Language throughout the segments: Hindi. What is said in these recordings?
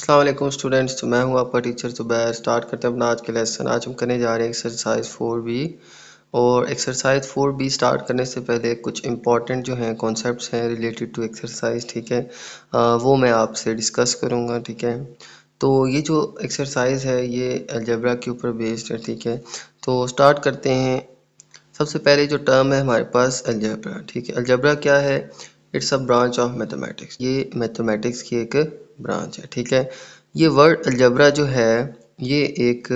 अस्सलाम वालेकुम स्टूडेंट्स। तो मैं हूं आपका टीचर ज़ुबैर। स्टार्ट करते हैं अपना आज के लेसन। आज हम करने जा रहे हैं एक्सरसाइज 4B। और एक्सरसाइज 4B स्टार्ट करने से पहले कुछ इंपॉर्टेंट जो हैं कॉन्सेप्ट्स हैं रिलेटेड टू एक्सरसाइज, ठीक है, वो मैं आपसे डिस्कस करूंगा, ठीक है। तो ये जो एक्सरसाइज है ये अलजेब्रा के ऊपर बेस्ड है, ठीक है। तो स्टार्ट करते हैं। सबसे पहले जो टर्म है हमारे पास अलजेब्रा, ठीक है। अलजेब्रा क्या है? It's a branch of mathematics. ये मैथमेटिक्स की एक ब्रांच है, ठीक है। ये वर्ड अलजेब्रा जो है ये एक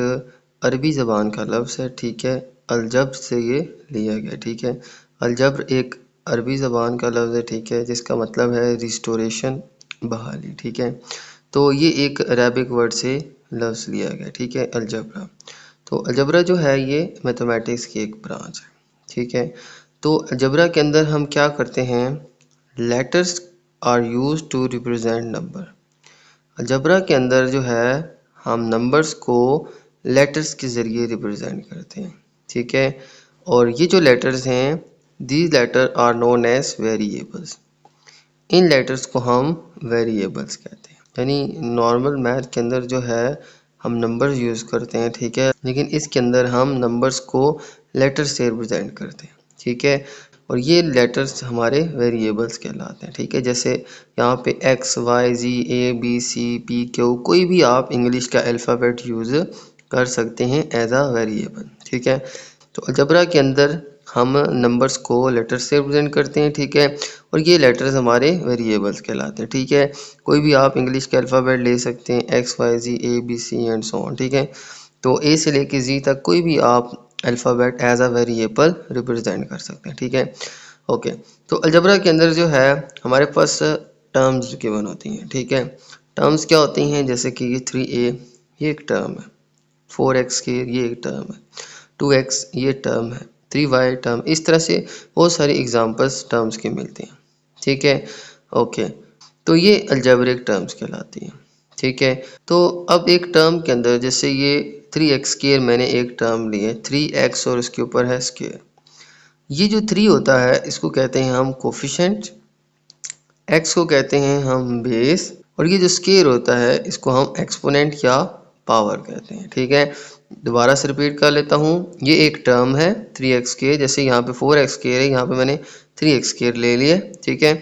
अरबी ज़बान का लफ्ज़ है, ठीक है। अलजब्र से ये लिया गया, ठीक है। अलजब्र एक अरबी ज़बान का लफ्ज़ है, ठीक है, जिसका मतलब है रिस्टोरेशन, बहाली, ठीक है। तो ये एक अरेबिक वर्ड से लफ्ज़ लिया गया, ठीक है, अलजब्रा। तो अलजब्रा जो है ये मैथमेटिक्स की एक ब्रांच है, ठीक है। तो अलजब्रा के अंदर हम क्या करते हैं? Letters are use to represent number. Algebra के अंदर जो है हम नंबर्स को लेटर्स के ज़रिए रिप्रेजेंट करते हैं, ठीक है। और ये जो लेटर्स हैं these letter are known as variables. इन लेटर्स को हम वेरिएबल्स कहते हैं। यानी नॉर्मल मैथ के अंदर जो है हम नंबर्स यूज़ करते हैं, ठीक है, लेकिन इसके अंदर हम नंबर्स को लेटर्स से रिप्रेजेंट करते हैं, ठीक है। और ये लेटर्स हमारे वेरिएबल्स कहलाते हैं, ठीक है। जैसे यहाँ पे x y z a b c p q, कोई भी आप इंग्लिश का अल्फ़ाबेट यूज़ कर सकते हैं एज आ वेरिएबल, ठीक है। तो अलजब्रा के अंदर हम नंबर्स को लेटर से रिप्रेजेंट करते हैं, ठीक है। और ये लेटर्स हमारे वेरिएबल्स कहलाते हैं, ठीक है। कोई भी आप इंग्लिश के अल्फ़ाबेट ले सकते हैं, x y z a b c and so on, ठीक है। तो ए से लेके जी तक कोई भी आप alphabet as a variable represent कर सकते हैं, ठीक है। ओके। तो अलजब्रा के अंदर जो है हमारे पास टर्म्स गिवन होती हैं, ठीक है। टर्म्स क्या होती हैं? जैसे कि ये 3a ये एक टर्म है, 4x के ये एक टर्म है, 2x ये टर्म है, 3y टर्म, इस तरह से बहुत सारी एग्जांपल्स टर्म्स की मिलती हैं, ठीक है। ओके। तो ये अलजेब्रिक टर्म्स कहलाती हैं, ठीक है। तो अब एक टर्म के अंदर जैसे ये 3x स्क्वायर मैंने एक टर्म ली है, 3x और उसके ऊपर है स्क्वायर। ये जो 3 होता है इसको कहते हैं हम कोफिशिएंट, x को कहते हैं हम बेस, और ये जो स्क्वायर होता है इसको हम एक्सपोनेंट या पावर कहते हैं, ठीक है। दोबारा से रिपीट कर लेता हूँ। ये एक टर्म है 3x स्क्वायर, जैसे यहाँ पे 4x स्क्वायर है, यहाँ पे मैंने 3x स्क्वायर ले लिया, ठीक है।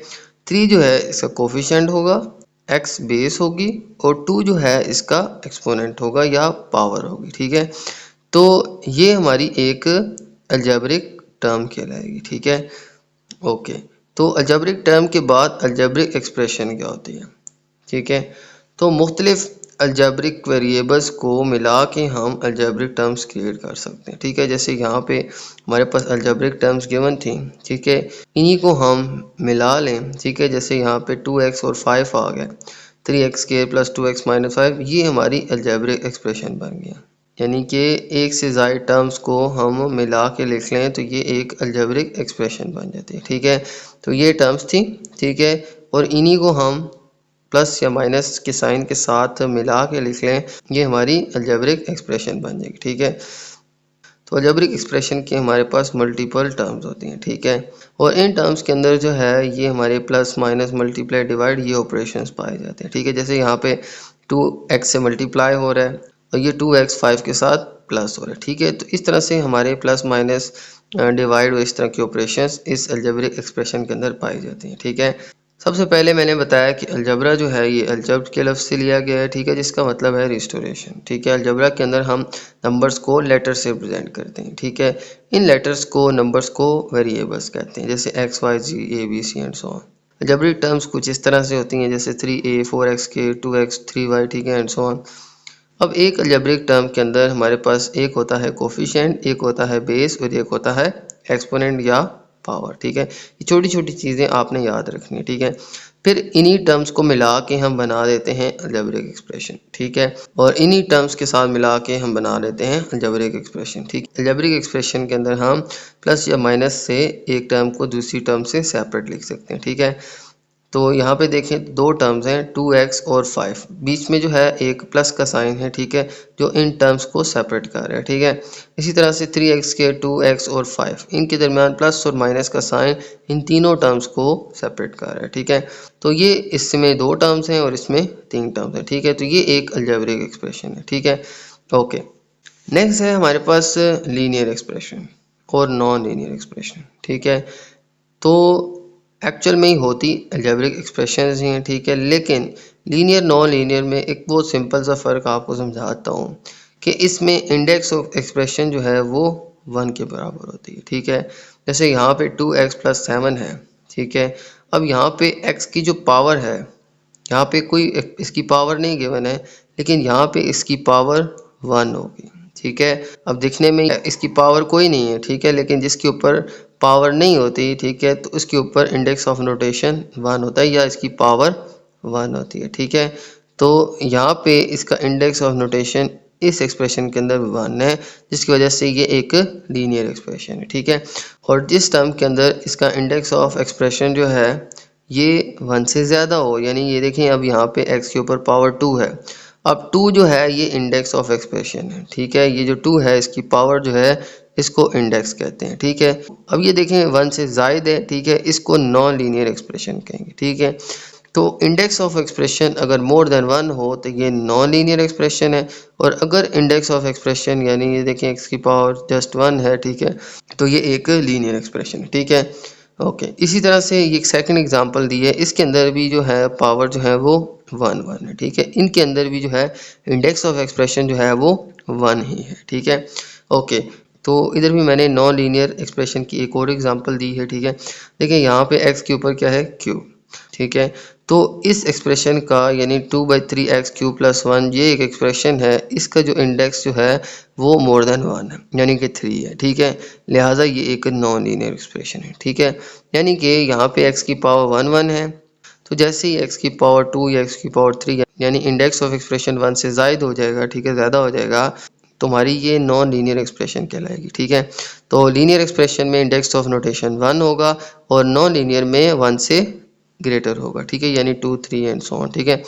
3 जो है इसका कोफिशिएंट होगा, x बेस होगी, और 2 जो है इसका एक्सपोनेंट होगा या पावर होगी, ठीक है। तो ये हमारी एक अलजेब्रिक टर्म कहलाएगी, ठीक है। ओके। तो अलजेब्रिक टर्म के बाद अलजेब्रिक एक्सप्रेशन क्या होती है, ठीक है। तो मुख्तलिफ अलजेब्रिक वेरिएबल्स को मिला के हम अलजेब्रिक टर्म्स क्रिएट कर सकते हैं, ठीक है। जैसे यहाँ पे हमारे पास अलजेब्रिक टर्म्स गिवन थी, ठीक है, इन्हीं को हम मिला लें, ठीक है। जैसे यहाँ पे 2x और 5 आ गया, 3x के प्लस 2x माइनस 5, ये हमारी अलजेब्रिक एक्सप्रेशन बन गया। यानी कि एक से ज़ायद टर्म्स को हम मिला के लिख लें तो ये एक अलजेब्रिक एक्सप्रेशन बन जाती है, ठीक है। तो ये टर्म्स थी, ठीक है, और इन्हीं को हम प्लस या माइनस के साइन के साथ मिला के लिख लें, ये हमारी अलजेब्रिक एक्सप्रेशन बन जाएगी, ठीक है। तो अलजेब्रिक एक्सप्रेशन के हमारे पास मल्टीपल टर्म्स होती हैं, ठीक है। और इन टर्म्स के अंदर जो है ये हमारे प्लस माइनस मल्टीप्लाई डिवाइड ये ऑपरेशंस पाए जाते हैं, ठीक है। जैसे यहाँ पे 2x से मल्टीप्लाई हो रहा है और ये 2x 5 के साथ प्लस हो रहा है, ठीक है। तो इस तरह से हमारे प्लस माइनस डिवाइड और इस तरह के ऑपरेशंस इस अलजेब्रिक एक्सप्रेशन के अंदर पाई जाती हैं, ठीक है। सबसे पहले मैंने बताया कि अलजबरा जो है ये अलजब्र के लफ्ज़ से लिया गया है, ठीक है, जिसका मतलब है रिस्टोरेशन, ठीक है। अलजबरा के अंदर हम नंबर्स को लेटर से रिप्रेजेंट करते हैं, ठीक है। इन लेटर्स को नंबर्स को वेरिएबल्स कहते हैं, जैसे x y z a b c and so on. Algebraic terms कुछ इस तरह से होती हैं, जैसे 3a 4x के 2x 3y, ठीक है, एंड सो ऑन। अब एक अलजेब्रिक टर्म के अंदर हमारे पास एक होता है कोफिशिएंट, एक होता है बेस और एक होता है एक्सपोनेंट या पावर, ठीक है। ये छोटी छोटी चीज़ें आपने याद रखनी है, ठीक है। फिर इन्हीं टर्म्स को मिला के हम बना देते हैं अलजेब्रिक एक्सप्रेशन, ठीक है। और इन्हीं टर्म्स के साथ मिला के हम बना देते हैं अलजेब्रिक एक्सप्रेशन, ठीक। अलजेब्रिक एक्सप्रेशन के अंदर हम प्लस या माइनस से एक टर्म को दूसरी टर्म से सेपरेट लिख सकते हैं, ठीक है। तो यहाँ पे देखें दो टर्म्स हैं 2x और 5, बीच में जो है एक प्लस का साइन है, ठीक है, जो इन टर्म्स को सेपरेट कर रहा है, ठीक है। इसी तरह से 3x के 2x और 5 इनके दरमियान प्लस और माइनस का साइन इन तीनों टर्म्स को सेपरेट कर रहा है, ठीक है। तो ये इसमें दो टर्म्स हैं और इसमें तीन टर्म्स हैं, ठीक है। तो ये एक अलजेब्रिक एक्सप्रेशन है, ठीक है। ओके, नेक्स्ट है हमारे पास लीनियर एक्सप्रेशन और नॉन लीनियर एक्सप्रेशन, ठीक है। तो एक्चुअल में ही होती अलजेब्रिक एक्सप्रेशंस ही हैं, ठीक है, लेकिन लीनियर नॉन लीनियर में एक बहुत सिंपल सा फ़र्क आपको समझाता हूँ कि इसमें इंडेक्स ऑफ एक्सप्रेशन जो है वो 1 के बराबर होती है, ठीक है। जैसे यहाँ पे 2x + 7 है, ठीक है। अब यहाँ पे x की जो पावर है, यहाँ पे कोई इसकी पावर नहीं गिवन है, लेकिन यहाँ पे इसकी पावर 1 होगी, ठीक है। अब दिखने में इसकी पावर कोई नहीं है, ठीक है, लेकिन जिसके ऊपर पावर नहीं होती, ठीक है, तो उसके ऊपर इंडेक्स ऑफ नोटेशन 1 होता है या इसकी पावर 1 होती है, ठीक है। तो यहाँ पे इसका इंडेक्स ऑफ नोटेशन इस एक्सप्रेशन के अंदर 1 है, जिसकी वजह से ये एक लीनियर एक्सप्रेशन है, ठीक है। और जिस टर्म के अंदर इसका इंडेक्स ऑफ एक्सप्रेशन जो है ये 1 से ज़्यादा हो, यानी ये देखें अब यहाँ पे x के ऊपर पावर 2 है। अब 2 जो है ये इंडेक्स ऑफ एक्सप्रेशन है, ठीक है। ये जो 2 है इसकी पावर जो है इसको इंडेक्स कहते हैं, ठीक है। अब ये देखें 1 से ज़ायद है, ठीक है, इसको नॉन लीनियर एक्सप्रेशन कहेंगे, ठीक है। तो इंडेक्स ऑफ एक्सप्रेशन अगर मोर देन 1 हो तो ये नॉन लीनियर एक्सप्रेशन है, और अगर इंडेक्स ऑफ एक्सप्रेशन यानी ये देखें x की पावर जस्ट 1 है, ठीक है, तो ये एक लीनियर एक्सप्रेशन है, ठीक है। ओके, इसी तरह से ये एक सेकंड एग्जांपल दी है, इसके अंदर भी जो है पावर जो है वो 1 है, ठीक है। इनके अंदर भी जो है इंडेक्स ऑफ एक्सप्रेशन जो है वो 1 ही है, ठीक है। ओके, तो इधर भी मैंने नॉन लीनियर एक्सप्रेशन की एक और एग्जांपल दी है, ठीक है। देखिए यहाँ पे x के ऊपर क्या है, q, ठीक है। तो इस एक्सप्रेशन का यानी 2/3x³ + 1 ये एक एक्सप्रेशन है, इसका जो इंडेक्स जो है वो मोर देन 1 है, यानी कि 3 है, ठीक है। लिहाजा ये एक नॉन लीनियर एक्सप्रेशन है, ठीक है। यानी कि यहाँ पे x की पावर 1 है, तो जैसे ही x की पावर 2 या x की पावर 3 यानी इंडेक्स ऑफ एक्सप्रेशन 1 से ज़ायद हो जाएगा, ठीक है, ज़्यादा हो जाएगा, तुम्हारी ये नॉन लीनियर एक्सप्रेशन कहलाएगी, ठीक है। तो लीनियर एक्सप्रेशन में इंडेक्स ऑफ नोटेशन 1 होगा और नॉन लीनियर में 1 से ग्रेटर होगा, ठीक है, यानी 2, 3 एंड सो ऑन, ठीक है।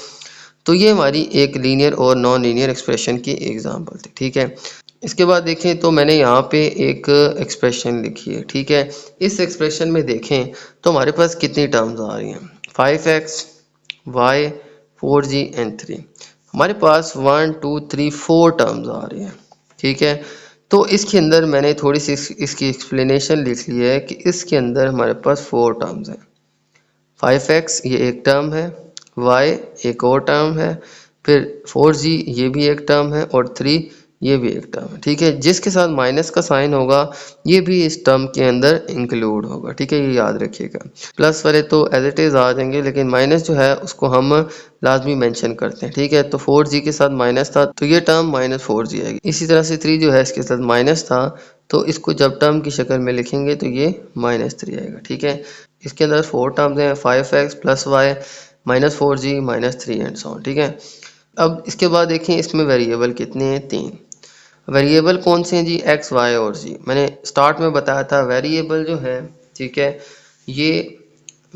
तो ये हमारी एक लीनियर और नॉन लीनियर एक्सप्रेशन की एग्जांपल थी, ठीक है। इसके बाद देखें तो मैंने यहाँ पे एक एक्सप्रेशन लिखी है, ठीक है। इस एक्सप्रेशन में देखें तो हमारे पास कितनी टर्म्स आ रही हैं, 5x, y, 4g एंड 3। हमारे पास 1, 2, 3, 4 टर्म्स आ रही हैं, ठीक है। तो इसके अंदर मैंने थोड़ी सी इसकी एक्सप्लेनेशन लिख ली है कि इसके अंदर हमारे पास 4 टर्म्स हैं। 5x ये एक टर्म है, y एक और टर्म है, फिर 4g ये भी एक टर्म है और 3 ये भी एक टर्म है, ठीक है। जिसके साथ माइनस का साइन होगा ये भी इस टर्म के अंदर इंक्लूड होगा, ठीक है, ये याद रखिएगा। प्लस वाले तो एज इट इज़ आ जाएंगे, लेकिन माइनस जो है उसको हम लाजमी मेंशन करते हैं, ठीक है। तो 4g के साथ माइनस था तो ये टर्म -4g आएगी। इसी तरह से 3 जो है इसके साथ माइनस था, तो इसको जब टर्म की शक्ल में लिखेंगे तो ये -3 आएगा, ठीक है। इसके अंदर 4 टर्म्स हैं, 5x + y -4g -3 and so on, ठीक है। अब इसके बाद देखें इसमें वेरिएबल कितने हैं, 3 वेरिएबल कौन से हैं जी, x, y और z। मैंने स्टार्ट में बताया था वेरिएबल जो है, ठीक है, ये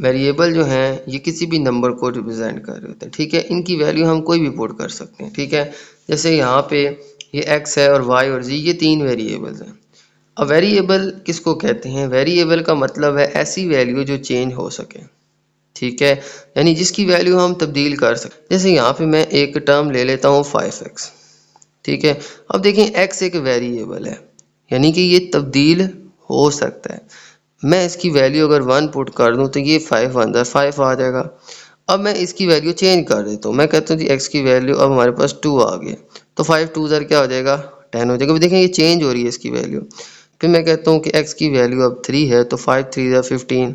वेरिएबल जो हैं ये किसी भी नंबर को रिप्रेजेंट कर रहे होते हैं, ठीक है। इनकी वैल्यू हम कोई भी पुट कर सकते हैं, ठीक है। जैसे यहाँ पे ये x है और y और z ये 3 वेरिएबल्स हैं। अब वेरिएबल किसको कहते हैं, वेरिएबल का मतलब है ऐसी वैल्यू जो चेंज हो सके, ठीक है, यानी जिसकी वैल्यू हम तब्दील कर सकते। जैसे यहाँ पे मैं एक टर्म ले लेता हूँ 5x, ठीक है। अब देखें x एक वेरिएबल है, यानी कि ये तब्दील हो सकता है। मैं इसकी वैल्यू अगर 1 पुट कर दूं तो ये 5 1 5 आ जाएगा। अब मैं इसकी वैल्यू चेंज कर देता हूँ, मैं कहता हूँ जी x की वैल्यू अब हमारे पास 2 आ गई, तो 5 2 क्या हो जाएगा, 10 हो जाएगा। देखें ये चेंज हो रही है इसकी वैल्यू। फिर मैं कहता हूँ कि x की वैल्यू अब 3 है, तो 5 3 15।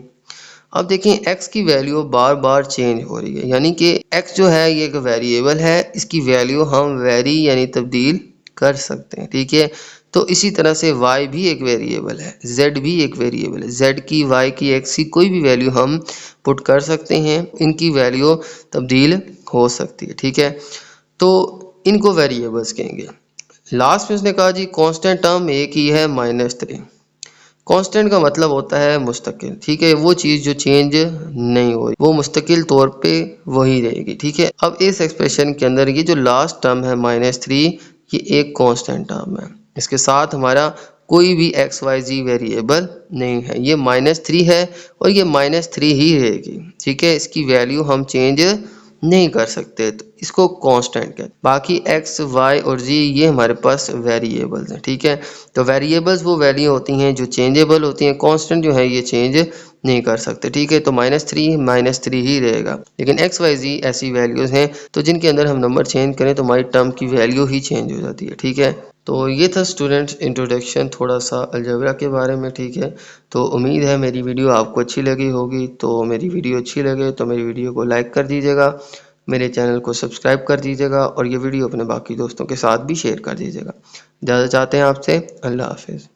अब देखें x की वैल्यू बार बार चेंज हो रही है, यानी कि x जो है ये एक वेरिएबल है, इसकी वैल्यू हम वेरी यानी तब्दील कर सकते हैं, ठीक है। तो इसी तरह से y भी एक वेरिएबल है, z भी एक वेरिएबल है, z की, y की, x की कोई भी वैल्यू हम पुट कर सकते हैं, इनकी वैल्यू तब्दील हो सकती है, ठीक है। तो इनको वेरिएबल्स कहेंगे। लास्ट में उसने कहा जी कांस्टेंट टर्म एक ही है -3, कांस्टेंट का मतलब होता है मुस्तकिल, ठीक है, वो चीज़ जो चेंज नहीं हो रही, वो मुस्तकिल तौर पे वही रहेगी, ठीक है। अब इस एक्सप्रेशन के अंदर ये जो लास्ट टर्म है -3, ये एक कांस्टेंट टर्म है, इसके साथ हमारा कोई भी एक्स वाई जी वेरिएबल नहीं है, ये -3 है और ये -3 ही रहेगी, ठीक है, इसकी वैल्यू हम चेंज नहीं कर सकते, तो इसको कांस्टेंट कहते हैं। बाकी एक्स वाई और जी ये हमारे पास वेरिएबल्स हैं, ठीक है। तो वेरिएबल्स वो वैल्यू होती हैं जो चेंजेबल होती हैं, कांस्टेंट जो है ये चेंज नहीं कर सकते, ठीक है। तो -3 ही रहेगा, लेकिन एक्स वाई जी ऐसी वैल्यूज़ हैं तो जिनके अंदर हम नंबर चेंज करें तो हमारी टर्म की वैल्यू ही चेंज हो जाती है, ठीक है। तो ये था स्टूडेंट्स इंट्रोडक्शन थोड़ा सा अलजेब्रा के बारे में, ठीक है। तो उम्मीद है मेरी वीडियो आपको अच्छी लगी होगी, तो मेरी वीडियो अच्छी लगे तो मेरी वीडियो को लाइक कर दीजिएगा, मेरे चैनल को सब्सक्राइब कर दीजिएगा और ये वीडियो अपने बाकी दोस्तों के साथ भी शेयर कर दीजिएगा। इजाज़त चाहते हैं आपसे, अल्लाह हाफिज़।